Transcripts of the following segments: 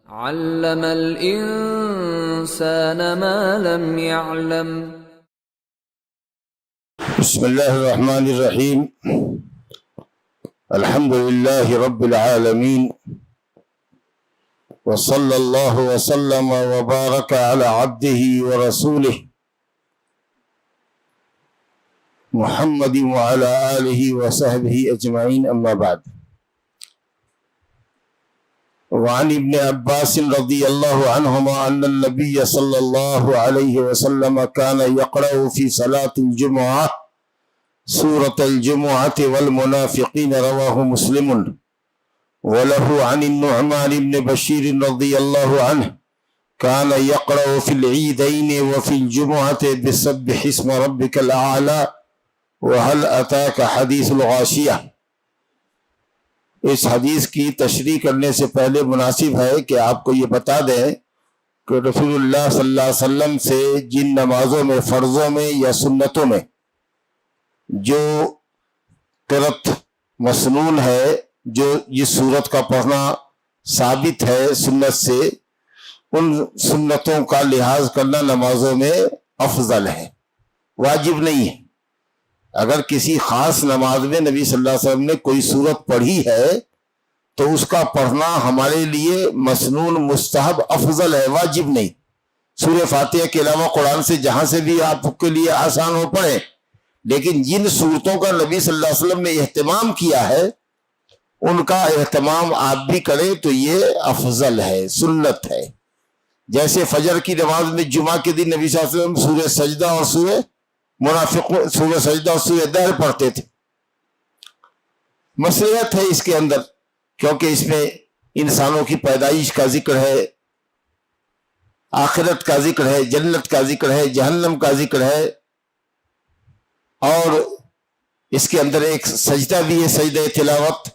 علم الإنسان ما لم يعلم. بسم اللہ الرحمن الرحیم. الحمد للہ رب العالمین، وصلی اللہ وسلم وبارک علی عبدہ ورسولہ محمد وعلی آلہ وصحبہ اجمعین، اما بعد. وعن ابن عباس رضی اللہ عنہما ان النبی صلی اللہ علیہ وسلم كان يقرأ في صلاة الجمعة سورة الجمعة والمنافقين، رواه مسلم. وله عن النعمان بن بشير رضي الله عنه كان يقرأ في العيدين وفي الجمعة بسبح اسم ربك الأعلى وهل أتاك حديث الغاشية. اس حدیث کی تشریح کرنے سے پہلے مناسب ہے کہ آپ کو یہ بتا دیں کہ رسول اللہ صلی اللہ علیہ وسلم سے جن نمازوں میں، فرضوں میں یا سنتوں میں جو قرأت مسنون ہے، جو جس صورت کا پڑھنا ثابت ہے سنت سے، ان سنتوں کا لحاظ کرنا نمازوں میں افضل ہے، واجب نہیں ہے. اگر کسی خاص نماز میں نبی صلی اللہ علیہ وسلم نے کوئی صورت پڑھی ہے تو اس کا پڑھنا ہمارے لیے مسنون، مستحب، افضل ہے، واجب نہیں. سورہ فاتحہ کے علاوہ قرآن سے جہاں سے بھی آپ کے لیے آسان ہو پڑھیں، لیکن جن صورتوں کا نبی صلی اللہ علیہ وسلم نے اہتمام کیا ہے ان کا اہتمام آپ بھی کریں تو یہ افضل ہے، سنت ہے. جیسے فجر کی نماز میں جمعہ کے دن نبی صلی اللہ علیہ وسلم سورہ سجدہ اور سورہ منافقون، سورہ سجدہ اور سورہ دہر پڑھتے تھے. مصلحت ہے اس کے اندر، کیونکہ اس میں انسانوں کی پیدائش کا ذکر ہے، آخرت کا ذکر ہے، جنت کا ذکر ہے، جہنم کا ذکر ہے، اور اس کے اندر ایک سجدہ بھی ہے، سجدہ تلاوت.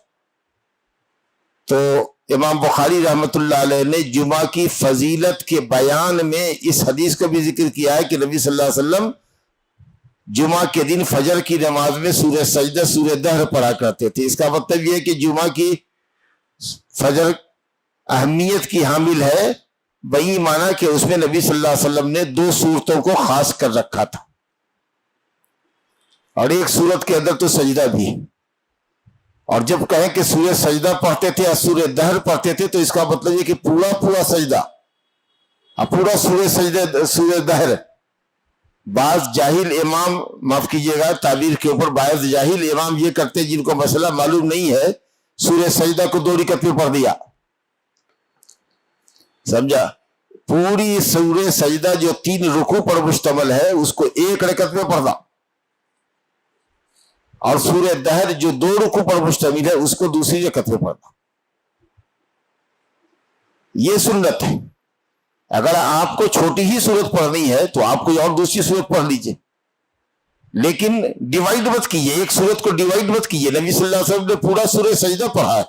تو امام بخاری رحمۃ اللہ علیہ نے جمعہ کی فضیلت کے بیان میں اس حدیث کو بھی ذکر کیا ہے کہ نبی صلی اللہ علیہ وسلم جمعہ کے دن فجر کی نماز میں سورہ سجدہ، سورہ دہر پڑھا کرتے تھے. اس کا مطلب یہ ہے کہ جمعہ کی فجر اہمیت کی حامل ہے، وہی معنی کہ اس میں نبی صلی اللہ علیہ وسلم نے دو صورتوں کو خاص کر رکھا تھا، اور ایک صورت کے اندر تو سجدہ بھی ہے. اور جب کہیں کہ سورہ سجدہ پڑھتے تھے یا سورہ دہر پڑھتے تھے تو اس کا مطلب یہ کہ پورا سجدہ، پورا سورہ دہر. بعض جاہل امام، معاف کیجیے گا تعبیر کے اوپر، بعض جاہل امام یہ کرتے جن کو مسئلہ معلوم نہیں ہے، سورہ سجدہ کو 2 رکعت میں پڑھ دیا، سمجھا؟ پوری سورہ سجدہ جو 3 رکوع پر مشتمل ہے اس کو 1 رکعت میں پڑھنا، اور سورہ دہر جو 2 رکوع پر مشتمل ہے اس کو دوسری رکعت میں پڑھنا. یہ سنت ہے. اگر آپ کو چھوٹی ہی صورت پڑھنی ہے تو آپ کوئی اور دوسری صورت پڑھ لیجئے، لیکن ڈیوائیڈ مت کیجئے، ایک صورت کو ڈیوائیڈ مت کیجئے. نبی صلی اللہ علیہ وسلم نے پورا سورہ سجدہ پڑھا ہے.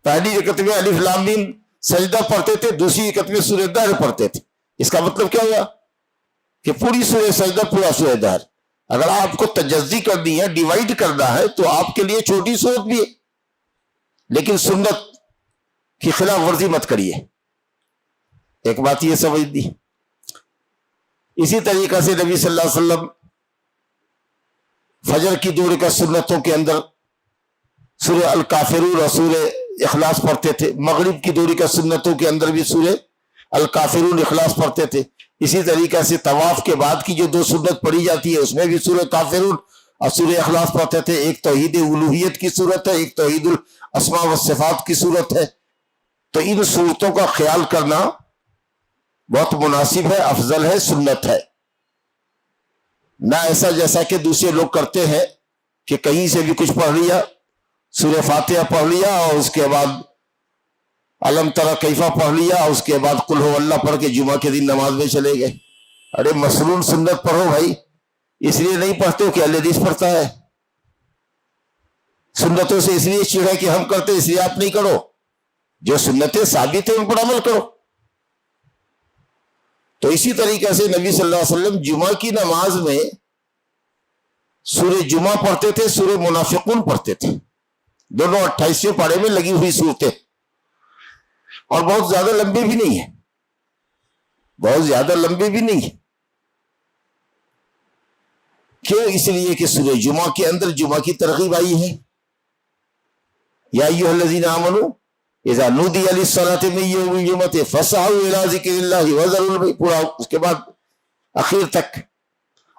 پہلی رکعت میں الف لام میم سجدہ پڑھتے تھے، دوسری رکعت میں سورہ دہر پڑھتے تھے. اس کا مطلب کیا ہوا کہ پوری سورہ سجدہ، پورا سورہ دہر. اگر آپ کو تجزی کرنی ہے، ڈیوائیڈ کرنا ہے، تو آپ کے لیے چھوٹی صورت بھی ہے، لیکن سنت کی خلاف ورزی مت کریے. ایک بات یہ سمجھ دی. اسی طریقہ سے نبی صلی اللہ علیہ وسلم فجر کی 2 رکعت سنتوں کے اندر سورہ الکافرون اور سورہ اخلاص پڑھتے تھے. مغرب کی 2 رکعت سنتوں کے اندر بھی سورہ الکافرون، اخلاص پڑھتے تھے. اسی طریقہ سے طواف کے بعد کی جو 2 سنت پڑھی جاتی ہے اس میں بھی سورہ کافرون اور سورہ اخلاص پڑھتے تھے. ایک توحید الوہیت کی صورت ہے، ایک توحید الاسماء والصفات کی صورت ہے. تو ان صورتوں کا خیال کرنا بہت مناسب ہے، افضل ہے، سنت ہے. نہ ایسا جیسا کہ دوسرے لوگ کرتے ہیں کہ کہیں سے بھی کچھ پڑھ لیا، سورہ فاتحہ پڑھ لیا اور اس کے بعد علم تری کیفہ پڑھ لیا اور اس کے بعد قل ہو اللہ پڑھ کے جمعہ کے دن نماز میں چلے گئے. ارے مسنون سنت پڑھو بھائی. اس لیے نہیں پڑھتے کہ اہل حدیث پڑھتا ہے. سنتوں سے اس لیے چڑھا کہ ہم کرتے اس لیے آپ نہیں کرو. جو سنتیں ثابت ہیں ان پر عمل کرو. تو اسی طریقے سے نبی صلی اللہ علیہ وسلم جمعہ کی نماز میں سورہ جمعہ پڑھتے تھے، سورہ منافقون پڑھتے تھے. دونوں 28ویں پارے میں لگی ہوئی صورتیں. اور بہت زیادہ لمبے بھی نہیں ہیں، بہت زیادہ لمبے بھی نہیں ہیں۔ کیوں؟ اس لیے کہ سورہ جمعہ کے اندر جمعہ کی ترغیب آئی ہے، یا ایھا الذین آمنوا اذا نودی للصلاۃ من یوم الجمعۃ فاسعوا الی ذکر اللہ وذروا البیع، پورا اس کے بعد اخیر تک۔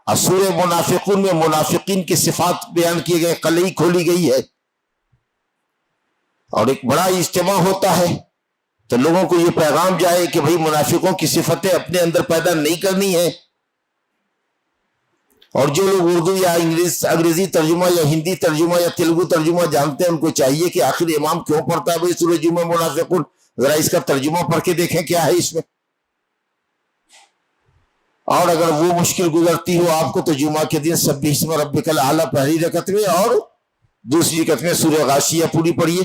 اور سورہ منافقون میں منافقین کی صفات بیان کیے گئے، قلعی کھولی گئی ہے، اور ایک بڑا اجتماع ہوتا ہے تو لوگوں کو یہ پیغام جائے کہ بھئی منافقوں کی صفتیں اپنے اندر پیدا نہیں کرنی ہے۔ اور جو لوگ اردو یا انگریزی ترجمہ یا ہندی ترجمہ یا تیلگو ترجمہ جانتے ہیں، ان کو چاہیے کہ آخر امام کیوں پڑھتا ہے بھئی سورہ جمعہ منافقون، ذرا اس کا ترجمہ پڑھ کے دیکھیں کیا ہے اس میں۔ اور اگر وہ مشکل گزرتی ہو آپ کو تو جمعہ کے دن سبح اسم ربک الاعلی پہلی رکعت میں اور دوسری رکعت میں سورہ غاشیہ پوری پڑھیے۔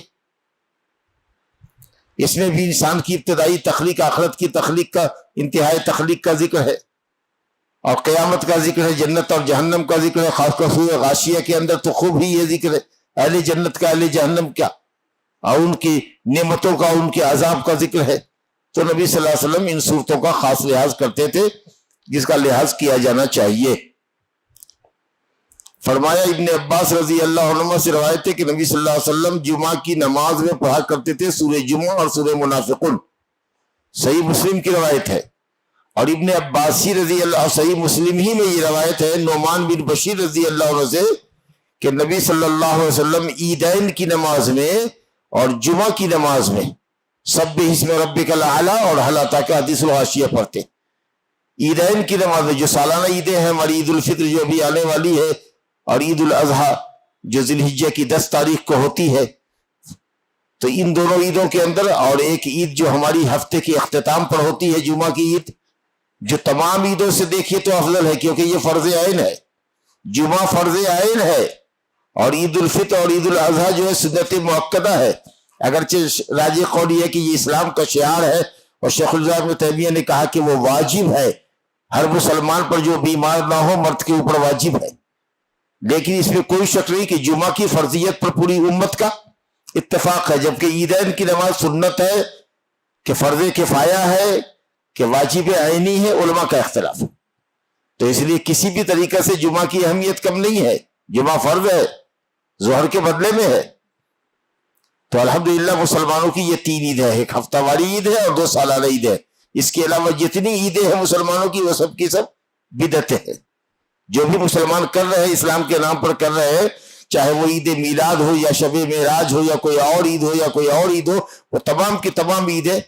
اس میں بھی انسان کی ابتدائی تخلیق، آخرت کی تخلیق کا، انتہائی تخلیق کا ذکر ہے، اور قیامت کا ذکر ہے، جنت اور جہنم کا ذکر ہے۔ خاص کر سورہ غاشیہ کے اندر تو خوب ہی یہ ذکر ہے اہل جنت کا، اہل جہنم کا، اور ان کی نعمتوں کا، ان کے عذاب کا ذکر ہے۔ تو نبی صلی اللہ علیہ وسلم ان صورتوں کا خاص لحاظ کرتے تھے، جس کا لحاظ کیا جانا چاہیے۔ فرمایا ابن عباس رضی اللہ عنہ سے روایت ہے کہ نبی صلی اللہ علیہ وسلم جمعہ کی نماز میں پڑھا کرتے تھے سورہ جمعہ اور سورہ منافقون، صحیح مسلم کی روایت ہے۔ اور ابن عباسی رضی اللہ، صحیح مسلم ہی میں یہ روایت ہے نعمان بن بشیر رضی اللہ عنہ سے کہ نبی صلی اللہ علیہ وسلم عیدین کی نماز میں اور جمعہ کی نماز میں سبح اسم ربک الاعلی اور حل اتاک حدیث الغاشیہ پڑھتے۔ عیدین کی نماز میں، جو سالانہ عیدیں ہیں ہماری، عید الفطر جو ابھی آنے والی ہے، اور عید الاضحیٰ جو ذی الحجہ کی 10 تاریخ کو ہوتی ہے، تو ان دونوں عیدوں کے اندر، اور ایک عید جو ہماری ہفتے کے اختتام پر ہوتی ہے جمعہ کی عید، جو تمام عیدوں سے دیکھیے تو افضل ہے، کیونکہ یہ فرض عین ہے، جمعہ فرض عین ہے، اور عید الفطر اور عید الاضحیٰ جو ہے سنت مؤکدہ ہے۔ اگرچہ راجح قول یہ ہے کہ یہ اسلام کا شعار ہے، اور شیخ الاسلام ابن تیمیہ نے کہا کہ وہ واجب ہے، ہر مسلمان پر جو بیمار نہ ہو مرد کے اوپر واجب ہے، لیکن اس میں کوئی شک نہیں کہ جمعہ کی فرضیت پر پوری امت کا اتفاق ہے، جبکہ عیدین کی نماز سنت ہے، کہ فرض کفایہ ہے، کہ واجب عینی ہے، علماء کا اختلاف۔ تو اس لیے کسی بھی طریقے سے جمعہ کی اہمیت کم نہیں ہے، جمعہ فرض ہے، ظہر کے بدلے میں ہے۔ تو الحمدللہ مسلمانوں کی یہ 3 عید ہے، ایک ہفتہ واری عید ہے اور 2 سالانہ عید ہے۔ اس کے علاوہ جتنی عیدیں ہیں مسلمانوں کی وہ سب کی سب بدعتیں ہیں۔ جو بھی مسلمان کر رہے ہیں اسلام کے نام پر کر رہے ہیں، چاہے وہ عید میلاد ہو یا شب معراج ہو یا کوئی اور عید ہو یا کوئی اور عید ہو، وہ تمام کی تمام عیدیں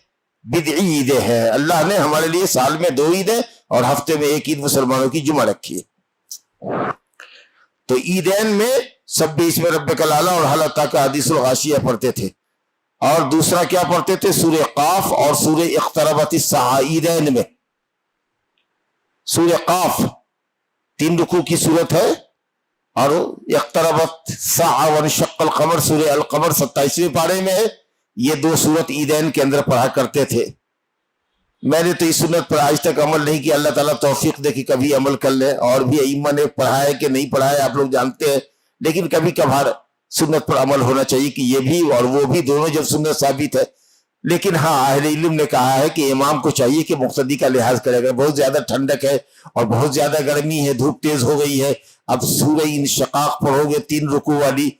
بدعی عیدیں ہیں۔ اللہ نے ہمارے لیے سال میں 2 عیدیں اور ہفتے میں 1 عید مسلمانوں کی جمعہ رکھی ہے۔ تو عیدین میں سبح اسم ربک الاعلی اور حل اتاک حدیث الغاشیہ پڑھتے تھے، اور دوسرا کیا پڑھتے تھے؟ سورہ قاف اور سورہ اقتربت الساعہ۔ عیدین میں سورہ قاف 3 رکوع کی صورت ہے، اور اقتربت الساعہ وانشق القمر سورہ القمر 27ویں پارے میں ہے۔ یہ 2 صورت عیدین کے اندر پڑھا کرتے تھے۔ میں نے تو اس سنت پر آج تک عمل نہیں کیا، اللہ تعالیٰ توفیق دے کہ کبھی عمل کر لیں، اور بھی ائمہ نے پڑھا ہے کہ نہیں پڑھا ہے آپ لوگ جانتے ہیں، لیکن کبھی کبھار سنت پر عمل ہونا چاہیے کہ یہ بھی اور وہ بھی دونوں جب سنت ثابت ہے۔ لیکن ہاں اہل علم نے کہا ہے کہ امام کو چاہیے کہ مقتدی کا لحاظ کرے گا۔ بہت زیادہ ٹھنڈک ہے اور بہت زیادہ گرمی ہے، دھوپ تیز ہو گئی ہے، اب سورہ انشقاق پڑھو گے 3 رکوع والی،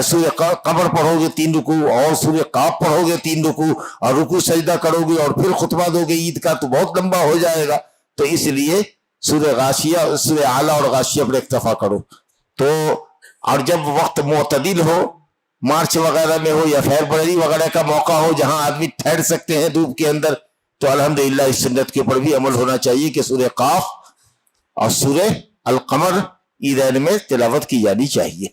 سورہ قمر پڑھو گے 3 رکوع، اور سورہ قاف پڑھو گے 3 رکوع، اور رکوع سجدہ کرو گے اور پھر خطبہ دو گے عید کا، تو بہت لمبا ہو جائے گا۔ تو اس لیے سورہ غاشیہ، سورہ اعلی اور غاشیہ پر اکتفا کرو۔ تو اور جب وقت معتدل ہو، مارچ وغیرہ میں ہو یا فیبروری وغیرہ کا موقع ہو جہاں آدمی ٹھہر سکتے ہیں دھوپ کے اندر، تو الحمدللہ اس سنت کے اوپر بھی عمل ہونا چاہیے کہ سورہ قاف اور سورہ القمر عیدین میں تلاوت کی جانی چاہیے۔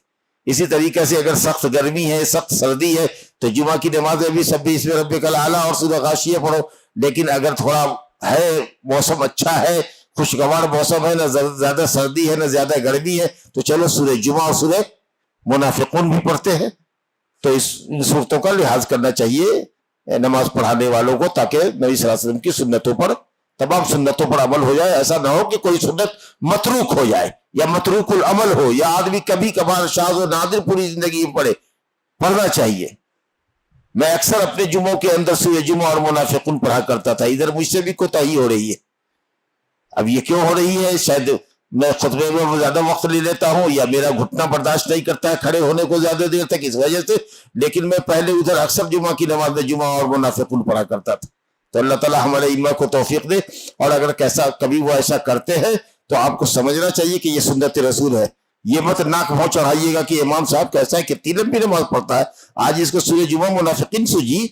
اسی طریقے سے اگر سخت گرمی ہے، سخت سردی ہے، تو جمعہ کی نماز میں بھی سبح اسم ربک الاعلی اور سورہ غاشیہ پڑھو۔ لیکن اگر تھوڑا ہے موسم اچھا ہے، خوشگوار موسم ہے، نہ زیادہ سردی ہے نہ زیادہ گرمی ہے، تو چلو سورہ جمعہ اور سورہ منافقون بھی پڑھتے ہیں۔ تو ان صورتوں کا لحاظ کرنا چاہیے نماز پڑھانے والوں کو، تاکہ نبی صلی اللہ علیہ وسلم کی سنتوں پر، تمام سنتوں پر عمل ہو جائے۔ ایسا نہ ہو کہ کوئی سنت متروک ہو جائے یا متروک العمل ہو، یا آدمی کبھی کبھار شاذ و نادر پوری زندگی میں پڑھے۔ پڑھنا چاہیے۔ میں اکثر اپنے جمعوں کے اندر سورہ جمعہ اور منافقون پڑھا کرتا تھا. ادھر مجھ سے بھی کوتاہی ہو رہی ہے. اب یہ کیوں ہو رہی ہے؟ شاید میں خطبے میں زیادہ وقت لے لیتا ہوں یا میرا گھٹنا برداشت نہیں کرتا ہے کھڑے ہونے کو زیادہ دیر تک اس وجہ سے. لیکن میں پہلے ادھر اکثر جمعہ کی نماز میں جمعہ اور منافقون پڑھا کرتا تھا. تو اللہ تعالیٰ ہمارے ائمہ کو توفیق دے. اور اگر کبھی وہ ایسا کرتے ہیں تو آپ کو سمجھنا چاہیے کہ یہ سنت رسول ہے. یہ مت ناک بھاؤ چڑھائیے گا کہ امام صاحب کیسا ہے، کتنی لمبی نماز پڑھتا ہے، آج اس کو سورہ جمعہ منافقین سوجی.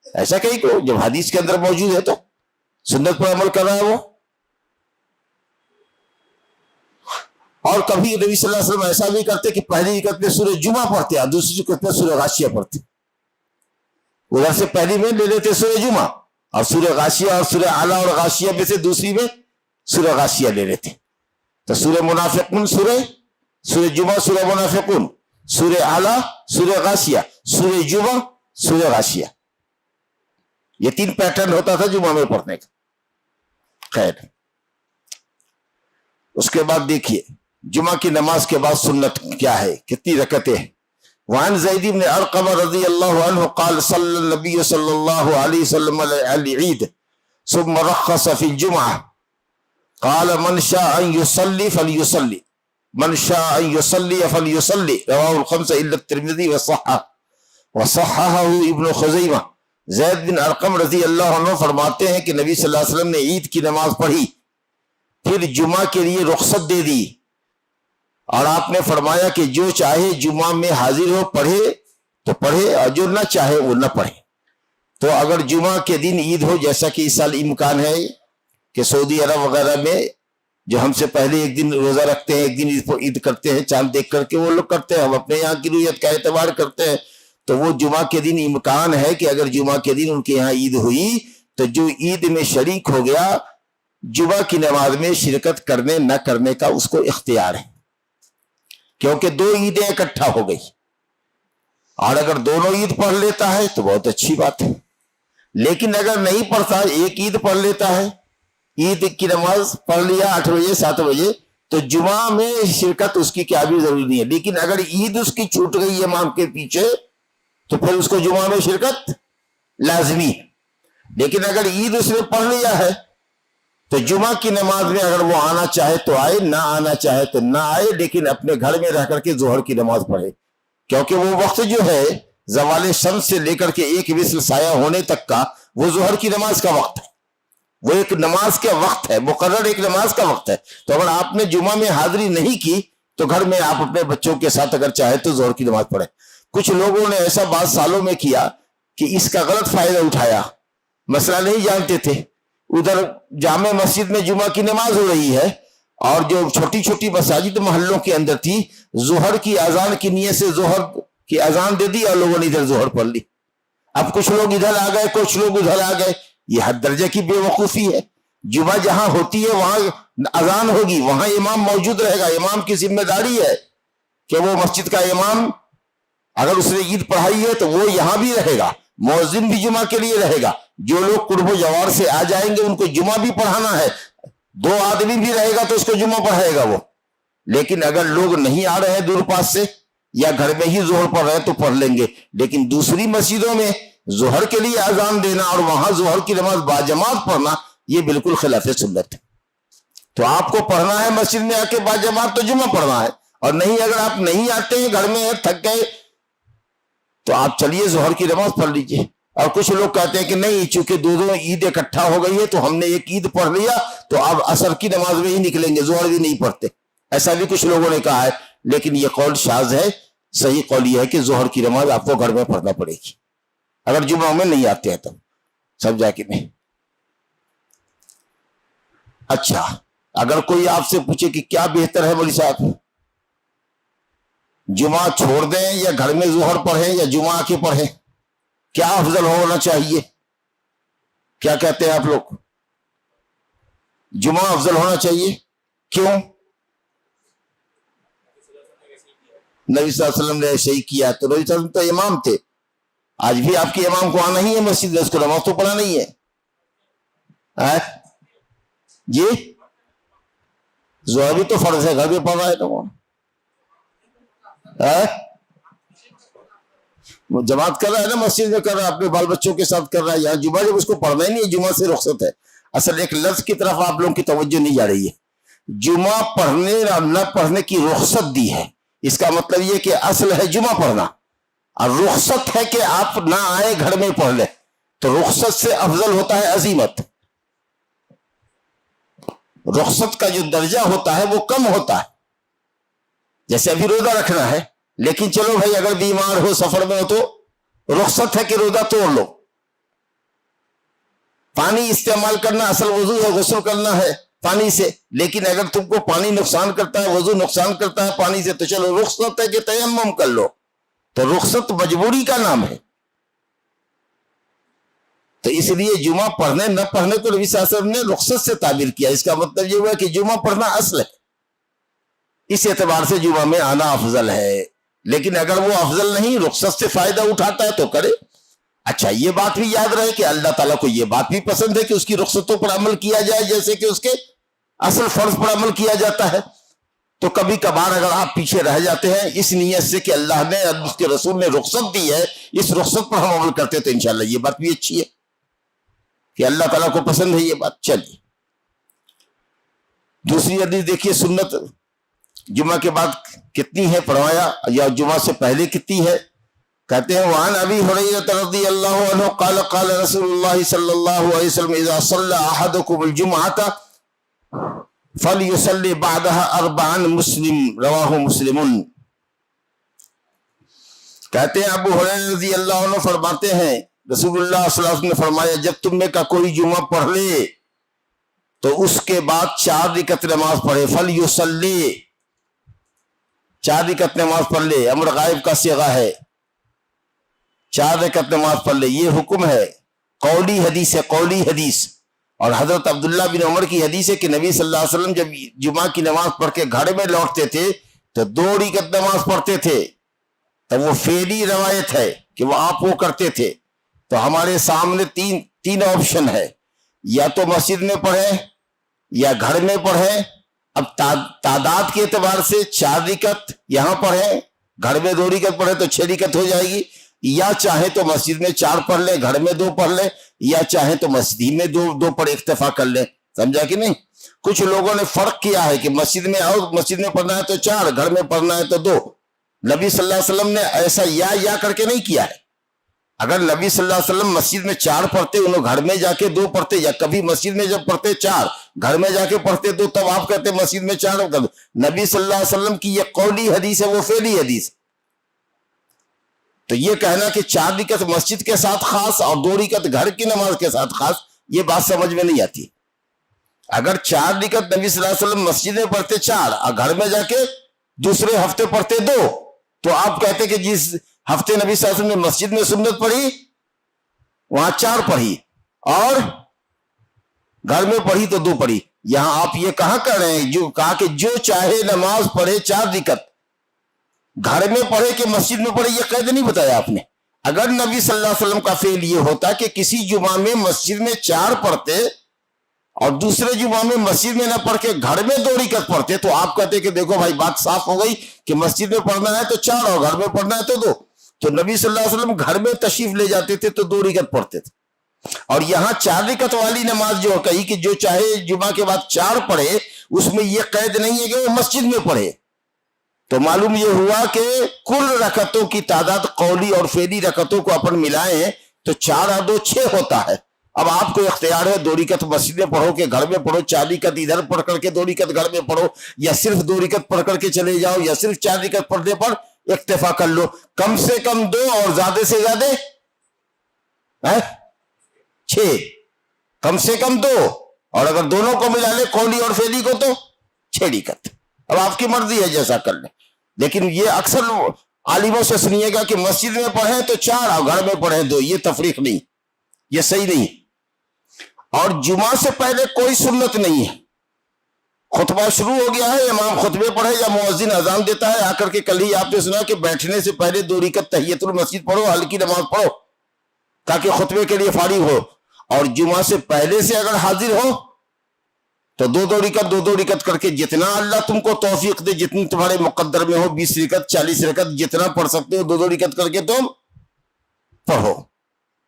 ایسا کہیں کہ جب حدیث کے اندر موجود ہے تو سنت پر عمل کر رہا ہے وہ. اور کبھی نبی صلی اللہ علیہ وسلم ایسا بھی کرتے کہ پہلی رکعت میں سورہ جمعہ پڑھتے اور دوسری رکعت میں سورہ غاشیہ پڑھتے. ادھر سے پہلی میں لے لیتے سورہ جمعہ اور سورہ غاشیہ اور سورہ اعلیٰ اور غاشیہ میں سے دوسری میں سورہ غاشیہ لے لیتے. تو سورہ منافقون سورہ جمعہ سورہ منافقون، سورہ اعلیٰ سورہ غاشیہ، سورہ جمعہ سورہ غاشیہ. یہ 3 پیٹرن ہوتا تھا جمعہ میں پڑھنے کا. خیر، اس کے بعد دیکھیے جمعہ کی نماز کے بعد سنت کیا ہے، کتنی رکعتیں ہیں. وعن زید بن ارقم رضی اللہ عنہ قال صلی النبی صلی اللہ علیہ وسلم العید ثم رخص فی الجمعہ قال من شاء ان يصلي فليصلي من شاء ان يصلي فليصلي رواه الخمسة الا الترمذی وصححه ابن خزیمہ. زید بن ارقم رضی اللہ عنہ فرماتے ہیں کہ نبی صلی اللہ علیہ وسلم نے عید کی نماز پڑھی، پھر جمعہ کے لیے رخصت دے دی، اور آپ نے فرمایا کہ جو چاہے جمعہ میں حاضر ہو پڑھے تو پڑھے اور جو نہ چاہے وہ نہ پڑھے. تو اگر جمعہ کے دن عید ہو، جیسا کہ اس سال امکان ہے کہ سعودی عرب وغیرہ میں جو ہم سے پہلے ایک دن روزہ رکھتے ہیں، ایک دن عید کرتے ہیں، چاند دیکھ کر کے وہ لوگ کرتے ہیں، ہم اپنے یہاں کی رویت کا اعتبار کرتے ہیں. تو وہ جمعہ کے دن امکان ہے کہ اگر جمعہ کے دن ان کے یہاں عید ہوئی تو جو عید میں شریک ہو گیا جمعہ کی نماز میں شرکت کرنے نہ کرنے کا اس کو اختیار ہے، کیونکہ 2 عیدیں اکٹھا ہو گئی. اور اگر دونوں عید پڑھ لیتا ہے تو بہت اچھی بات ہے. لیکن اگر نہیں پڑھتا، ایک عید پڑھ لیتا ہے، عید کی نماز پڑھ لیا 8 بجے 7 بجے، تو جمعہ میں شرکت اس کی کیا بھی ضروری نہیں ہے. لیکن اگر عید اس کی چھوٹ گئی امام کے پیچھے تو پھر اس کو جمعہ میں شرکت لازمی ہے. لیکن اگر عید اس نے پڑھ لیا ہے تو جمعہ کی نماز میں اگر وہ آنا چاہے تو آئے، نہ آنا چاہے تو نہ آئے، لیکن اپنے گھر میں رہ کر کے ظہر کی نماز پڑھے. کیونکہ وہ وقت جو ہے زوال شمس سے لے کر کے ایک مثل سایہ ہونے تک کا وہ ظہر کی نماز کا وقت ہے. وہ ایک نماز کا وقت ہے، مقرر ایک نماز کا وقت ہے. تو اگر آپ نے جمعہ میں حاضری نہیں کی تو گھر میں آپ اپنے بچوں کے ساتھ اگر چاہے تو ظہر کی نماز پڑھیں. کچھ لوگوں نے ایسا بعض سالوں میں کیا کہ اس کا غلط فائدہ اٹھایا، مسئلہ نہیں جانتے تھے. ادھر جامع مسجد میں جمعہ کی نماز ہو رہی ہے اور جو چھوٹی چھوٹی مساجد محلوں کے اندر تھی، ظہر کی اذان کی نیت سے ظہر کی اذان دے دی اور لوگوں نے ادھر ظہر پڑھ لی. اب کچھ لوگ ادھر آ گئے، کچھ لوگ ادھر آ گئے. یہ حد درجے کی بے وقوفی ہے. جمعہ جہاں ہوتی ہے وہاں اذان ہوگی، وہاں امام موجود رہے گا. امام کی ذمہ داری ہے کہ وہ مسجد کا امام، اگر اس نے عید پڑھائی ہے تو وہ یہاں بھی رہے گا، مؤذن بھی جمعہ کے لیے رہے گا. جو لوگ قرب و جوار سے آ جائیں گے ان کو جمعہ بھی پڑھانا ہے. 2 آدمی بھی رہے گا تو اس کو جمعہ پڑھائے گا وہ. لیکن اگر لوگ نہیں آ رہے ہیں دور پاس سے یا گھر میں ہی ظہر پڑھ رہے ہیں تو پڑھ لیں گے. لیکن دوسری مسجدوں میں ظہر کے لیے اذان دینا اور وہاں ظہر کی نماز باجماعت پڑھنا یہ بالکل خلاف سنت ہے. تو آپ کو پڑھنا ہے مسجد میں آ کے باجماعت تو جمعہ پڑھنا ہے. اور نہیں، اگر آپ نہیں آتے ہیں، گھر میں تھک گئے، تو آپ چلیے ظہر کی نماز پڑھ لیجئے. اور کچھ لوگ کہتے ہیں کہ نہیں، چونکہ 2 عید اکٹھا ہو گئی ہے تو ہم نے ایک عید پڑھ لیا تو اب عصر کی نماز میں ہی نکلیں گے، ظہر بھی نہیں پڑھتے. ایسا بھی کچھ لوگوں نے کہا ہے، لیکن یہ قول شاذ ہے. صحیح قول یہ ہے کہ ظہر کی نماز آپ کو گھر میں پڑھنا پڑے گی اگر جمعہ میں نہیں آتے ہیں تو. سمجھا کہ نہیں؟ اچھا، اگر کوئی آپ سے پوچھے کہ کیا بہتر ہے مولوی صاحب، جمعہ چھوڑ دیں یا گھر میں ظہر پڑھیں یا جمعہ کے پڑھیں، کیا افضل ہونا چاہیے؟ کیا کہتے ہیں آپ لوگ؟ جمعہ افضل ہونا چاہیے. کیوں؟ نبی صلی اللہ علیہ وسلم نے ایسے ہی کیا. تو نبی صلی اللہ علیہ وسلم تو امام تھے. آج بھی آپ کے امام کو آنا ہی ہے مسجد میں، اس کو نماز تو پڑھنا نہیں ہے. جی ظہر بھی تو فرض ہے، گھر میں پڑھ رہا ہے تو وہ جماعت کر رہا ہے نا، مسجد میں کر رہا ہے، اپنے بال بچوں کے ساتھ کر رہا ہے، یہاں جمعہ جب اس کو پڑھنا ہی نہیں ہے، جمعہ سے رخصت ہے۔ اصل ایک لفظ کی طرف آپ لوگوں کی توجہ نہیں جا رہی ہے۔ جمعہ پڑھنے اور نہ پڑھنے کی رخصت دی ہے، اس کا مطلب یہ کہ اصل ہے جمعہ پڑھنا، اور رخصت ہے کہ آپ نہ آئے گھر میں پڑھ لیں، تو رخصت سے افضل ہوتا ہے عزیمت۔ رخصت کا جو درجہ ہوتا ہے وہ کم ہوتا ہے، جیسے ابھی روزہ رکھنا ہے، لیکن چلو بھائی اگر بیمار ہو سفر میں ہو تو رخصت ہے کہ روزہ توڑ لو۔ پانی استعمال کرنا اصل وضو ہے، غسل کرنا ہے پانی سے، لیکن اگر تم کو پانی نقصان کرتا ہے، وضو نقصان کرتا ہے پانی سے، تو چلو رخصت ہے کہ تیمم کر لو، تو رخصت مجبوری کا نام ہے۔ تو اس لیے جمعہ پڑھنے نہ پڑھنے کو نبی صلی اللہ علیہ وسلم نے رخصت سے تعبیر کیا۔ اس کا مطلب یہ ہوا کہ جمعہ پڑھنا اصل ہے، اس اعتبار سے جمعہ میں آنا افضل ہے، لیکن اگر وہ افضل نہیں، رخصت سے فائدہ اٹھاتا ہے تو کرے۔ اچھا یہ بات بھی یاد رہے کہ اللہ تعالیٰ کو یہ بات بھی پسند ہے کہ اس کی رخصتوں پر عمل کیا جائے جیسے کہ اس کے اصل فرض پر عمل کیا جاتا ہے۔ تو کبھی کبھار اگر آپ پیچھے رہ جاتے ہیں اس نیت سے کہ اللہ نے اس کے رسول نے رخصت دی ہے، اس رخصت پر ہم عمل کرتے، تو انشاءاللہ یہ بات بھی اچھی ہے کہ اللہ تعالیٰ کو پسند ہے یہ بات۔ چلیے دوسری حدیث دیکھیے، سنت جمعہ کے بعد کتنی ہے فرمایا، یا جمعہ سے پہلے کتنی ہے؟ کہتے ہیں وعن ابی ہریرہ رضی اللہ عنہ قال قال رسول اللہ صلی اللہ علیہ وسلم اذا صلى احدكم الجمعة فليصلي بعدها 4 مسلم، رواہ مسلم۔ کہتے ہیں ابو ہریرہ رضی اللہ عنہ فرماتے ہیں رسول اللہ صلی اللہ علیہ وسلم نے فرمایا جب تم میں کا کوئی جمعہ پڑھ لے تو اس کے بعد 4 رکعت نماز پڑھے، فلیصلی، 4 رکعت نماز پڑھ لے، امر غائب کا صیغہ ہے، 4 رکعت نماز پڑھ لے، یہ حکم ہے، قولی حدیث ہے، قولی حدیث۔ اور حضرت عبداللہ بن عمر کی حدیث ہے کہ نبی صلی اللہ علیہ وسلم جب جمعہ کی نماز پڑھ کے گھر میں لوٹتے تھے تو 2 رکعت نماز پڑھتے تھے، تو وہ فعلی روایت ہے کہ وہ آپ وہ کرتے تھے۔ تو ہمارے سامنے تین آپشن ہے، یا تو مسجد میں پڑھیں یا گھر میں پڑھیں۔ اب تعداد کے اعتبار سے 4 رکعت یہاں پڑھیں، گھر میں 2 رکعت پڑھیں تو 6 رکعت ہو جائے گی، یا چاہیں تو مسجد میں 4 پڑھ لیں، گھر میں 2 پڑھ لیں، یا چاہیں تو مسجد ہی میں 2 پڑھ اکتفا کر لیں۔ سمجھا کہ نہیں؟ کچھ لوگوں نے فرق کیا ہے کہ مسجد میں آؤ، مسجد میں پڑھنا ہے تو 4، گھر میں پڑھنا ہے تو 2۔ نبی صلی اللہ علیہ وسلم نے ایسا یا کر کے نہیں کیا ہے۔ اگر نبی صلی اللہ علیہ وسلم مسجد میں 4 پڑھتے، انہوں گھر میں جا کے 2 پڑھتے، یا کبھی مسجد میں جب پڑھتے 4 گھر میں جا کے پڑھتے 2، تب آپ کہتے مسجد میں 4 کر دو۔ نبی صلی اللہ علیہ وسلم کی یہ قولی حدیث ہے، وہ فعلی حدیث۔ تو یہ کہنا کہ 4 رکعت مسجد کے ساتھ خاص اور 2 رکعت گھر کی نماز کے ساتھ خاص، یہ بات سمجھ میں نہیں آتی۔ اگر 4 رکعت نبی صلی اللہ علیہ وسلم مسجد میں پڑھتے 4 اور گھر میں جا کے دوسرے ہفتے پڑھتے 2، تو آپ کہتے کہ جس ہفتے نبی صلی اللہ علیہ وسلم نے مسجد میں سنت پڑھی وہاں 4 پڑھی اور گھر میں پڑھی تو 2 پڑھی۔ یہاں آپ یہ کہاں کر رہے ہیں، جو کہا کہ جو چاہے نماز پڑھے 4 رکعت، گھر میں پڑھے کہ مسجد میں پڑھے، یہ قید نہیں بتایا آپ نے۔ اگر نبی صلی اللہ علیہ وسلم کا فعل یہ ہوتا کہ کسی جمعہ میں مسجد میں 4 پڑھتے اور دوسرے جمعہ میں مسجد میں نہ پڑھ کے گھر میں 2 رکعت پڑھتے، تو آپ کہتے کہ دیکھو بھائی بات صاف ہو گئی کہ مسجد میں پڑھنا ہے تو 4 اور گھر میں پڑھنا ہے تو 2۔ تو نبی صلی اللہ علیہ وسلم گھر میں تشریف لے جاتے تھے تو 2 رکعت پڑھتے تھے، اور یہاں 4 رکعت والی نماز جو کہی کہ جو چاہے جمعہ کے بعد 4 پڑھے، اس میں یہ قید نہیں ہے کہ وہ مسجد میں پڑھے۔ تو معلوم یہ ہوا کہ کل رکعتوں کی تعداد قولی اور فعلی رکعتوں کو اپن ملائیں تو 4 اور 2 6 ہوتا ہے۔ اب آپ کو اختیار ہے 2 رکعت مسجد میں پڑھو کہ گھر میں پڑھو، 4 رکعت ادھر پڑھ کر کے 2 رکعت گھر میں پڑھو، یا صرف 2 رکعت پڑھ کر کے چلے جاؤ، یا صرف 4 رکعت پڑھنے پر اکتفا کر لو۔ کم سے کم 2 اور زیادہ سے زیادہ 6، کم سے کم 2، اور اگر دونوں کو ملا لے قولی اور فعلی کو تو 6 رکعت۔ اب آپ کی مرضی ہے جیسا کر لیں، لیکن یہ اکثر عالموں سے سنیے گا کہ مسجد میں پڑھیں تو 4 اور گھر میں پڑھیں 2، یہ تفریق نہیں، یہ صحیح نہیں۔ اور جمعہ سے پہلے کوئی سنت نہیں ہے، خطبہ شروع ہو گیا ہے، امام خطبے پڑھے یا مؤذن اذان دیتا ہے، آ کر کے کل ہی آپ نے سنا کہ بیٹھنے سے پہلے 2 رکعت تحیۃ المسجد پڑھو، ہلکی نماز پڑھو تاکہ خطبے کے لیے فارغ ہو۔ اور جمعہ سے پہلے سے اگر حاضر ہو تو 2 رکعت کر کے جتنا اللہ تم کو توفیق دے، جتنی تمہارے مقدر میں ہو، 20 رکعت 40 رکعت جتنا پڑھ سکتے ہو، 2 رکعت کر کے تم پڑھو.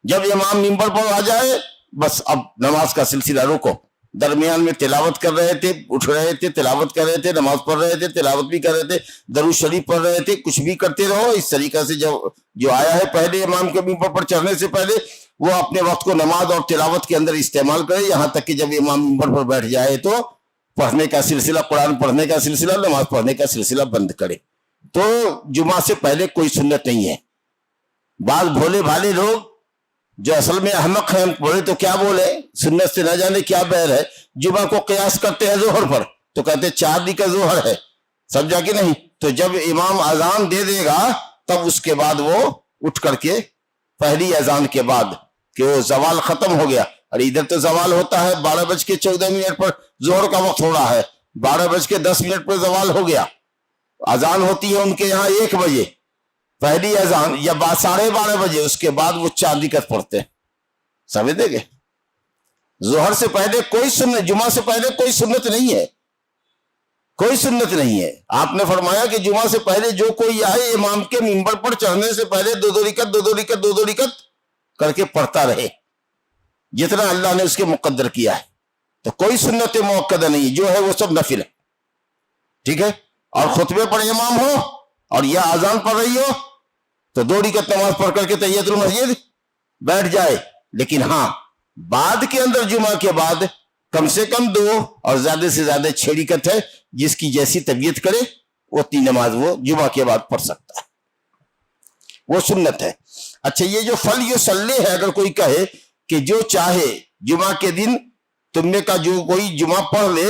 جب امام منبر پر آ جائے بس اب نماز کا سلسلہ روکو. درمیان میں تلاوت کر رہے تھے, اٹھ رہے تھے, تلاوت کر رہے تھے, نماز پڑھ رہے تھے, تلاوت بھی کر رہے تھے, درود شریف پڑھ رہے تھے, کچھ بھی کرتے رہو. اس طریقہ سے جو آیا ہے پہلے امام کے منبر پر چڑھنے سے پہلے وہ اپنے وقت کو نماز اور تلاوت کے اندر استعمال کرے, یہاں تک کہ جب امام منبر پر بیٹھ جائے تو پڑھنے کا سلسلہ, قرآن پڑھنے کا سلسلہ, نماز پڑھنے کا سلسلہ بند کرے. تو جمعہ سے پہلے کوئی سنت نہیں ہے. بعض بھولے بھالے لوگ جو اصل میں احمق ہیں, بولے تو کیا بولے, سنت سے نہ جانے کیا بیر ہے, جمعہ کو قیاس کرتے ہیں ظہر پر, تو کہتے 4 دن کا ظہر ہے. سمجھا کہ نہیں؟ تو جب امام اذان دے دے گا تب اس کے بعد وہ اٹھ کر کے پہلی اذان کے بعد کہ وہ زوال ختم ہو گیا, اور ادھر تو زوال ہوتا ہے 12:14 پر, ظہر کا وقت ہو رہا ہے, 12:10 پر زوال ہو گیا. اذان ہوتی ہے ان کے یہاں 1 بجے پہلی اذان, یا 12:30 بجے, اس کے بعد وہ 4 رکعت پڑھتے ہیں. سمجھ دے گے؟ ظہر سے پہلے کوئی سنت, جمعہ سے پہلے کوئی سنت نہیں ہے, کوئی سنت نہیں ہے. آپ نے فرمایا کہ جمعہ سے پہلے جو کوئی آئے امام کے منبر پر چڑھنے سے پہلے 2 رکعت کر کے پڑھتا رہے, جتنا اللہ نے اس کے مقدر کیا ہے. تو کوئی سنت موقدہ نہیں, جو ہے وہ سب نفل ہے. ٹھیک ہے؟ اور خطبے پر امام ہو اور یا اذان پڑھ رہی ہو تو 2 رکعت نماز پڑھ کر کے تحیۃ المسجد بیٹھ جائے. لیکن ہاں, بعد کے اندر جمعہ کے بعد کم سے کم 2 اور زیادہ سے زیادہ 6 رکعت ہے, جس کی جیسی طبیعت کرے اتنی نماز وہ جمعہ کے بعد پڑھ سکتا ہے, وہ سنت ہے. اچھا, یہ جو فل یصلی ہے, اگر کوئی کہے کہ جو چاہے جمعہ کے دن تم نے کا جو کوئی جمعہ پڑھ لے,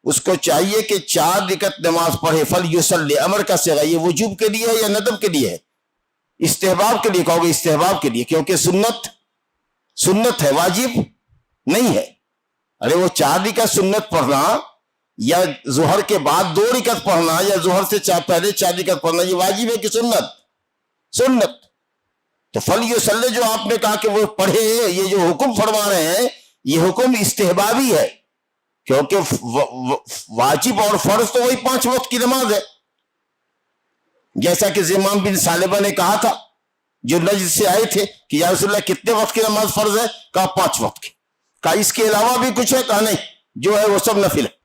اس کو چاہیے کہ 4 رکعت نماز پڑھے. فل یصلی امر کا صیغہ, یہ وجوب کے لیے ہے یا ندب کے لیے ہے؟ استحباب کے لیے کہو گے, استحباب کے لیے, کیونکہ سنت ہے, واجب نہیں ہے. ارے وہ 4 رکعت سنت پڑھنا یا ظہر کے بعد 2 رکعت پڑھنا یا ظہر سے پہلے 4 رکعت پڑھنا, یہ واجب ہے کہ سنت. تو فل یصلی جو آپ نے کہا کہ وہ پڑھے, یہ جو حکم فرما رہے ہیں یہ حکم استحبابی ہے, کیونکہ واجب اور فرض تو وہی 5 وقت کی نماز ہے. جیسا کہ زمام بن ثعلبہ نے کہا تھا جو نجد سے آئے تھے کہ یا رسول اللہ کتنے وقت کی نماز فرض ہے؟ کہا 5 وقت کی. کہا اس کے علاوہ بھی کچھ ہے؟ کہا نہیں, جو ہے وہ سب نفل ہے.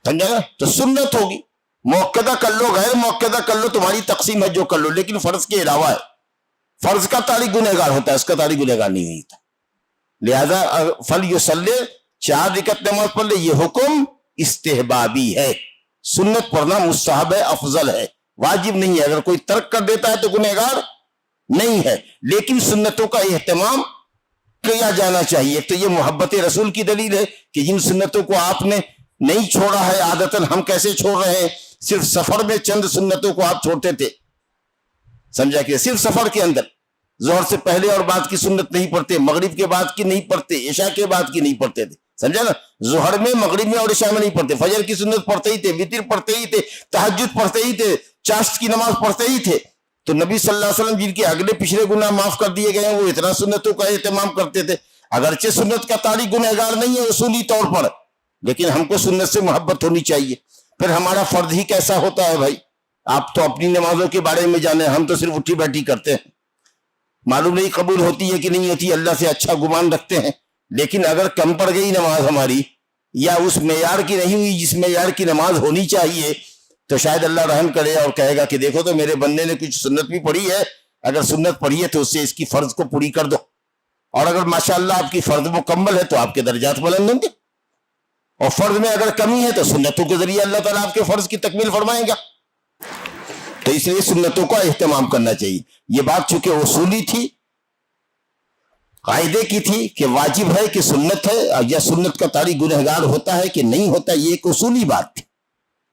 سمجھا نا؟ تو سنت ہوگی, موقدہ کر لو, غیر موقدہ کر لو, تمہاری تقسیم ہے, جو کر لو, لیکن فرض کے علاوہ ہے. فرض کا تاریخ گنہگار ہوتا ہے, اس کا تاریخ گنہگار نہیں ہوتا. لہذا فل یصلی 4 رکعت نماز پڑھ لے, یہ حکم استحبابی ہے. سنت پڑھنا مستحب ہے, افضل ہے, واجب نہیں ہے. اگر کوئی ترک کر دیتا ہے تو گنہگار نہیں ہے, لیکن سنتوں کا اہتمام کیا جانا چاہیے. تو یہ محبت رسول کی دلیل ہے کہ جن سنتوں کو آپ نے نہیں چھوڑا ہے عادتاً, ہم کیسے چھوڑ رہے ہیں؟ صرف سفر میں چند سنتوں کو آپ چھوڑتے تھے. سمجھا کہ صرف سفر کے اندر ظہر سے پہلے اور بعد کی سنت نہیں پڑھتے, مغرب کے بعد کی نہیں پڑھتے, عشاء کے بعد کی نہیں پڑھتے تھے. سمجھا نا؟ ظہر میں, مغرب میں اور عشاء میں نہیں پڑھتے. فجر کی سنت پڑھتے ہی تھے, وتر پڑھتے ہی تھے, تہجد پڑھتے ہی تھے, چاشت کی نماز پڑھتے ہی تھے. تو نبی صلی اللہ علیہ وسلم جن کے اگلے پچھلے گناہ معاف کر دیے گئے ہیں, وہ اتنا سنتوں کا اہتمام کرتے تھے. اگرچہ سنت کا تاریخ گنہگار نہیں ہے اصولی طور پر, لیکن ہم کو سنت سے محبت ہونی چاہیے. پھر ہمارا فرض ہی کیسا ہوتا ہے بھائی؟ آپ تو اپنی نمازوں کے بارے میں جانے, ہم تو صرف اٹھی بیٹھی کرتے ہیں. معلوم نہیں قبول ہوتی ہے کہ نہیں ہوتی, اللہ سے اچھا گمان رکھتے ہیں. لیکن اگر کم پڑ گئی نماز ہماری, یا اس معیار کی نہیں ہوئی جس معیار کی نماز ہونی چاہیے, تو شاید اللہ رحم کرے اور کہے گا کہ دیکھو تو میرے بندے نے کچھ سنت بھی پڑھی ہے, اگر سنت پڑھی ہے تو اس سے اس کی فرض کو پوری کر دو. اور اگر ماشاءاللہ آپ کی فرض مکمل ہے تو آپ کے درجات بلند ہوں گے, اور فرض میں اگر کمی ہے تو سنتوں کے ذریعے اللہ تعالیٰ آپ کے فرض کی تکمیل فرمائیں گا. تو اس لیے سنتوں کا اہتمام کرنا چاہیے. یہ بات چونکہ اصولی تھی, قاعدے کی تھی کہ واجب ہے کہ سنت ہے, یا سنت کا تاریخ گنہگار ہوتا ہے کہ نہیں ہوتا, یہ ایک اصولی بات تھی.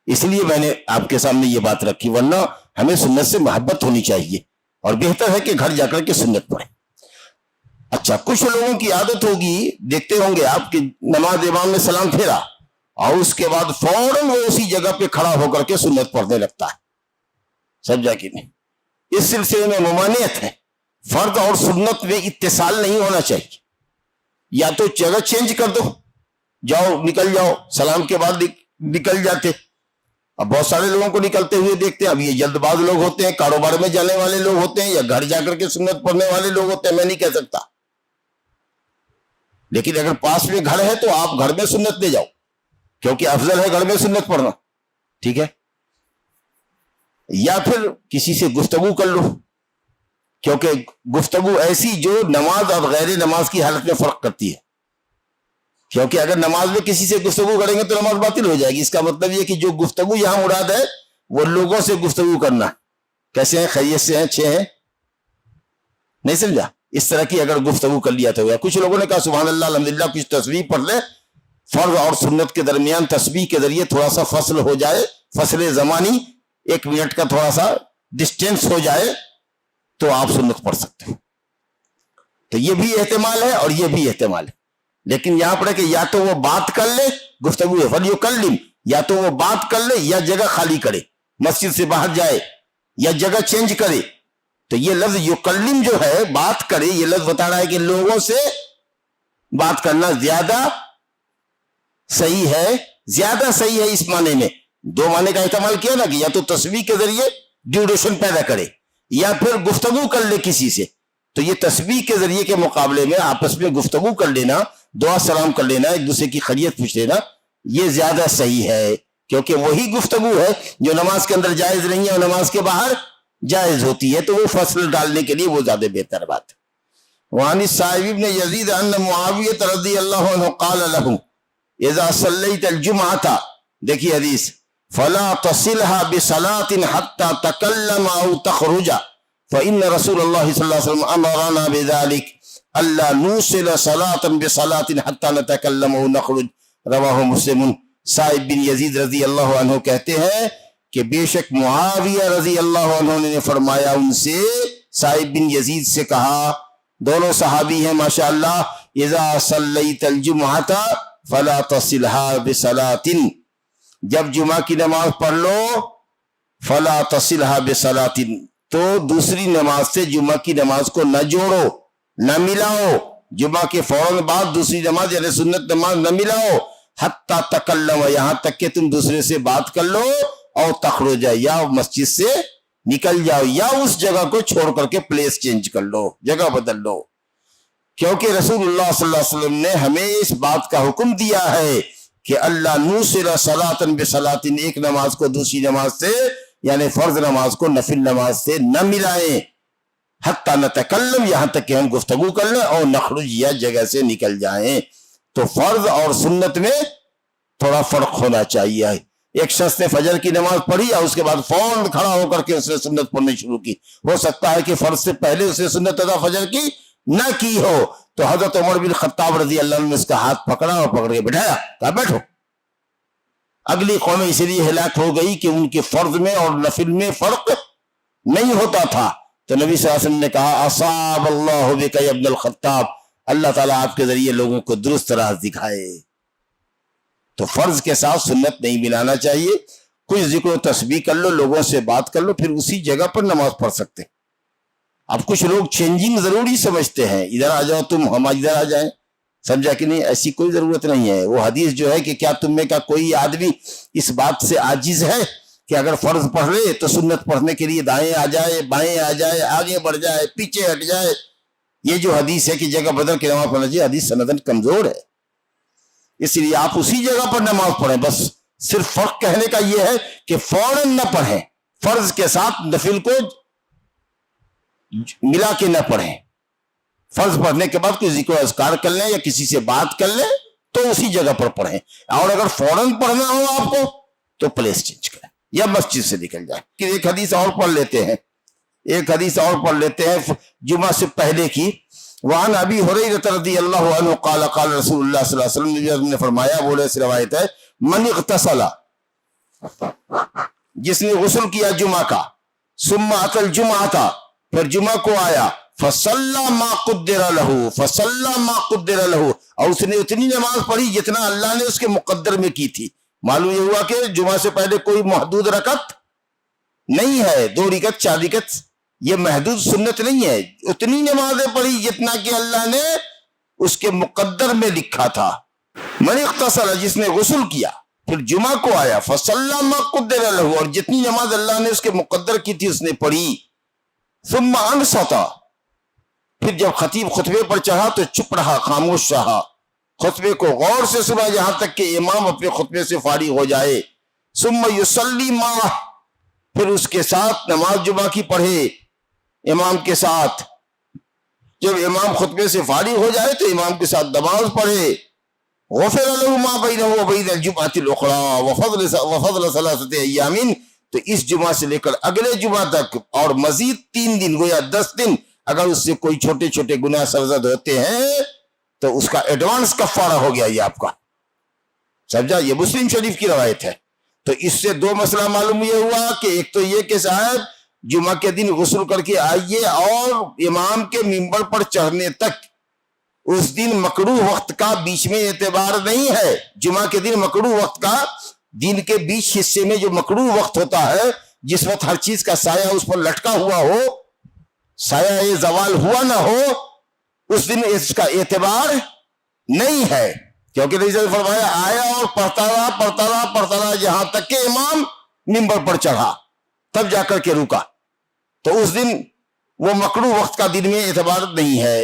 اس لیے میں نے آپ کے سامنے یہ بات رکھی, ورنہ ہمیں سنت سے محبت ہونی چاہیے, اور بہتر ہے کہ گھر جا کر کے سنت پڑھیں. اچھا, کچھ لوگوں کی عادت ہوگی, دیکھتے ہوں گے آپ کی نماز امام نے سلام پھیرا اور اس کے بعد فوراً وہ اسی جگہ پہ کھڑا ہو کر کے سنت پڑھنے لگتا ہے. سمجھا کہ نہیں؟ اس سلسلے میں ممانعت ہے. فرض اور سنت میں اتصال نہیں ہونا چاہیے. یا تو جگہ چینج کر دو, جاؤ نکل جاؤ, سلام کے بعد نکل جاتے, اب بہت سارے لوگوں کو نکلتے ہوئے دیکھتے ہیں، اب یہ جلد باز لوگ ہوتے ہیں، کاروبار میں جانے والے لوگ ہوتے ہیں، یا گھر جا کر کے سنت پڑھنے والے لوگ ہوتے ہیں، میں نہیں کہہ سکتا، لیکن اگر پاس میں گھر ہے تو آپ گھر میں سنت لے جاؤ، کیونکہ افضل ہے گھر میں سنت پڑھنا، ٹھیک ہے؟ یا پھر کسی سے گفتگو کر لو، کیونکہ گفتگو ایسی جو نماز اور غیر نماز کی حالت میں فرق کرتی ہے، کیونکہ اگر نماز میں کسی سے گفتگو کریں گے تو نماز باطل ہو جائے گی۔ اس کا مطلب یہ کہ جو گفتگو یہاں مراد ہے وہ لوگوں سے گفتگو کرنا، کیسے ہیں، خیریت سے ہیں، اچھے ہیں، نہیں سمجھا؟ اس طرح کی اگر گفتگو کر لیا تو ہوا۔ کچھ لوگوں نے کہا سبحان اللہ الحمدللہ، کچھ تسبیح پڑھ لے، فرض اور سنت کے درمیان تسبیح کے ذریعے تھوڑا سا فصل ہو جائے، فصل زمانی 1 منٹ کا تھوڑا سا ڈسٹینس ہو جائے تو آپ سنت پڑھ سکتے ہیں۔ تو یہ بھی احتمال ہے اور یہ بھی احتمال ہے، لیکن یہاں پر ہے کہ یا تو وہ بات کر لے، گفتگو ہے فلیکلم، یا تو وہ بات کر لے یا جگہ خالی کرے، مسجد سے باہر جائے یا جگہ چینج کرے۔ تو یہ لفظ یکلم جو ہے، بات کرے، یہ لفظ بتا رہا ہے کہ لوگوں سے بات کرنا زیادہ صحیح ہے، زیادہ صحیح ہے۔ اس معنی میں 2 معنی کا استعمال کیا نا، کہ یا تو تسبیح کے ذریعے ڈیوریشن پیدا کرے یا پھر گفتگو کر لے کسی سے۔ تو یہ تسبیح کے ذریعے کے مقابلے میں آپس میں گفتگو کر لینا، دعا سلام کر لینا، ایک دوسرے کی خیریت پوچھ لینا، یہ زیادہ صحیح ہے، کیونکہ وہی گفتگو ہے جو نماز کے اندر جائز نہیں ہے اور نماز کے باہر جائز ہوتی ہے، تو وہ فصل ڈالنے کے لیے وہ زیادہ بہتر بات ہے۔ وعن الصائب بن یزید ان معاویہ رضی اللہ عنہ قال له اذا صلیت الجمعہ، دیکھیے حدیث، فلا تصلها بصلاة حتى تکلم او تخرج فإن رسول اللہ صلی اللہ علیہ وسلم امرنا بذلك الا نوصل صلاة بصلاة حتى نتکلم او نخرج، رواہ مسلم۔ صائب بن یزید رضی اللہ عنہ کہتے ہیں کہ بے شک معاویہ رضی اللہ عنہ نے فرمایا ان سے، صائب بن یزید سے کہا، دونوں صحابی ہیں ماشاءاللہ، اذا صلیت الجمعۃ فلا تصلها بصلاۃ، جب جمعہ کی نماز پڑھ لو، فلا تصلها بصلاۃ، تو دوسری نماز سے جمعہ کی نماز کو نہ جوڑو، نہ ملاؤ، جمعہ کے فوراً بعد دوسری نماز یعنی سنت نماز نہ ملاؤ، حتی تکلم، یہاں تک کہ تم دوسرے سے بات کر لو، اور تخرج، یا مسجد سے نکل جاؤ، یا اس جگہ کو چھوڑ کر کے پلیس چینج کر لو، جگہ بدل لو، کیونکہ رسول اللہ صلی اللہ علیہ وسلم نے ہمیں اس بات کا حکم دیا ہے کہ اللہ نوصل صلاۃ بصلاۃ، ایک نماز کو دوسری نماز سے یعنی فرض نماز کو نفل نماز سے نہ ملائیں، حتی نتکلم، یہاں تک کہ ہم گفتگو کر لیں، اور نخرج، یا جگہ سے نکل جائیں۔ تو فرض اور سنت میں تھوڑا فرق ہونا چاہیے۔ ایک شخص نے فجر کی نماز پڑھی اور اس کے بعد فوراً کھڑا ہو کر کے اس نے سنت پڑھنی شروع کی، ہو سکتا ہے کہ فرض سے پہلے اس نے سنت ادا فجر کی نہ کی ہو، تو حضرت عمر بن خطاب رضی اللہ عنہ نے اس کا ہاتھ پکڑا اور پکڑ کے بٹھایا، کہا بیٹھو۔ اگلی قومیں اس لیے ہلاک ہو گئی کہ ان کے فرض میں اور نفل میں فرق نہیں ہوتا تھا، تو نبی صلی اللہ علیہ وسلم نے کہا اصاب اللہ بک یا ابن الخطاب، اللہ تعالیٰ آپ کے ذریعے لوگوں کو درست راہ دکھائے۔ تو فرض کے ساتھ سنت نہیں ملانا چاہیے، کچھ ذکر و تسبیح کر لو، لوگوں سے بات کر لو، پھر اسی جگہ پر نماز پڑھ سکتے۔ اب کچھ لوگ چینجنگ ضروری سمجھتے ہیں، ادھر آ جاؤ تم، ہم ادھر آ جائیں، سمجھا کہ نہیں؟ ایسی کوئی ضرورت نہیں ہے۔ وہ حدیث جو ہے کہ کیا تم میں کا کوئی آدمی اس بات سے عاجز ہے کہ اگر فرض پڑھ لے تو سنت پڑھنے کے لیے دائیں آ جائے، بائیں آ جائے، آگے بڑھ جائے، پیچھے ہٹ جائے؟ یہ جو حدیث ہے کہ جگہ بدل کے نماز پڑھنا چاہیے، حدیث سندن کمزور ہے، اس لیے آپ اسی جگہ پر نماز پڑھیں۔ بس صرف فرق کہنے کا یہ ہے کہ فوراً نہ پڑھیں، فرض کے ساتھ نفل کو ملا کے نہ پڑھیں، فرض پڑھنے کے بعد کوئی ذکر و اذکار کر لیں یا کسی سے بات کر لیں تو اسی جگہ پر پڑھیں، اور اگر فوراً پڑھنا ہو آپ کو تو پلیس چینج کریں یا مسجد سے نکل جائیں۔ ایک حدیث اور پڑھ لیتے ہیں، ایک حدیث اور پڑھ لیتے ہیں جمعہ سے پہلے کی۔ وعن ابی ہریرہ رضی اللہ عنہ قال قال رسول اللہ صلی اللہ علیہ وسلم نے فرمایا، بولے اس روایت ہے، من اغتسل، جس نے غسل کیا جمعہ کا، ثم اتى الجمعہ، پھر جمعہ کو آیا، فصلی ما قدر له، فصلی ما قدر له، اور اس نے اتنی نماز پڑھی جتنا اللہ نے اس کے مقدر میں کی تھی۔ معلوم یہ ہوا کہ جمعہ سے پہلے کوئی محدود رکعت نہیں ہے، 2 رکعت 4 رکعت، یہ محدود سنت نہیں ہے، اتنی نمازیں پڑھی جتنا کہ اللہ نے اس کے مقدر میں لکھا تھا۔ من اغتسل، جس نے غسل کیا، پھر جمعہ کو آیا فصلی ما قدر له، اور جتنی نماز اللہ نے اس کے مقدر کی تھی اس نے پڑھی. ثم انصت، پھر جب خطیب خطبے پر چڑھا تو چپ رہا، خاموش رہا، خطبے کو غور سے سنا یہاں تک کہ امام اپنے خطبے سے فارغ ہو جائے. ثم یصلی معہ، پھر اس کے ساتھ نماز جمعہ کی پڑھے امام کے ساتھ. جب امام خطبے سے فارغ ہو جائے تو امام کے ساتھ نماز پڑھے. غفر له ما بینہ وبین الجمعۃ الاخری وفضل ثلاثۃ ایام، تو اس جمعہ سے لے کر اگلے جمعہ تک اور مزید 3 دن گویا 10 دن اگر اس سے کوئی چھوٹے چھوٹے گناہ سرزد ہوتے ہیں تو اس کا ایڈوانس کفارہ ہو گیا یہ آپ کا. سمجھا؟ یہ مسلم شریف کی روایت ہے. تو اس سے 2 مسئلہ معلوم یہ ہوا کہ ایک تو یہ کہ صاحب جمعہ کے دن غسل کر کے آئیے اور امام کے منبر پر چڑھنے تک اس دن مکروہ وقت کا بیچ میں اعتبار نہیں ہے. جمعہ کے دن مکروہ وقت کا دن کے بیچ حصے میں جو مکروہ وقت ہوتا ہے جس وقت ہر چیز کا سایہ اس پر لٹکا ہوا ہو، سایہ زوال ہوا نہ ہو، اس دن اس کا اعتبار نہیں ہے. کیونکہ نبی صلی اللہ علیہ وسلم فرمایا آیا اور پڑھتا رہا یہاں تک کہ امام منبر پر چڑھا، تب جا کر کے رکا. تو اس دن وہ مکروہ وقت کا دن میں اعتبار نہیں ہے.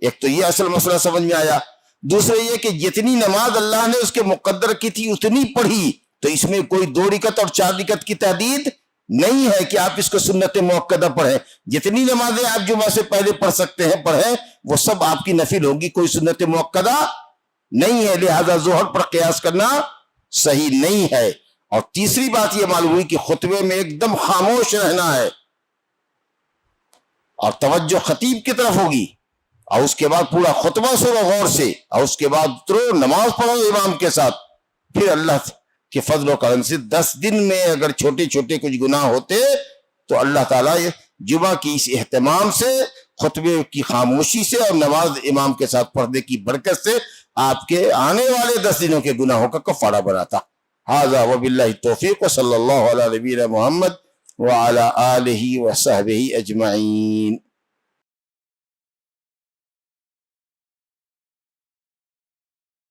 ایک تو یہ اصل مسئلہ سمجھ میں آیا. دوسرے یہ کہ جتنی نماز اللہ نے اس کے مقدر کی تھی اتنی پڑھی، تو اس میں کوئی 2 رکعت اور 4 رکعت کی تحدید نہیں ہے کہ آپ اس کو سنت موقدہ پڑھیں. جتنی نمازیں آپ جمعہ سے پہلے پڑھ سکتے ہیں پڑھیں، وہ سب آپ کی نفل ہوگی، کوئی سنت موقدہ نہیں ہے. لہذا ظہر پر قیاس کرنا صحیح نہیں ہے. اور تیسری بات یہ معلوم ہوئی کہ خطبے میں ایک دم خاموش رہنا ہے اور توجہ خطیب کی طرف ہوگی، اور اس کے بعد پورا خطبہ سنو غور سے، اور اس کے بعد اترو نماز پڑھو امام کے ساتھ. پھر اللہ کے فضل و کرم سے 10 دن میں اگر چھوٹے چھوٹے کچھ گناہ ہوتے تو اللہ تعالیٰ جمعہ کی اس اہتمام سے، خطبے کی خاموشی سے اور نماز امام کے ساتھ پڑھنے کی برکت سے آپ کے آنے والے 10 دنوں کے گناہوں کا کفارہ بناتا. ھذا وباللہ التوفیق وصلی اللہ علی نبینا محمد وعلی آلہ وصحبہ اجمعین.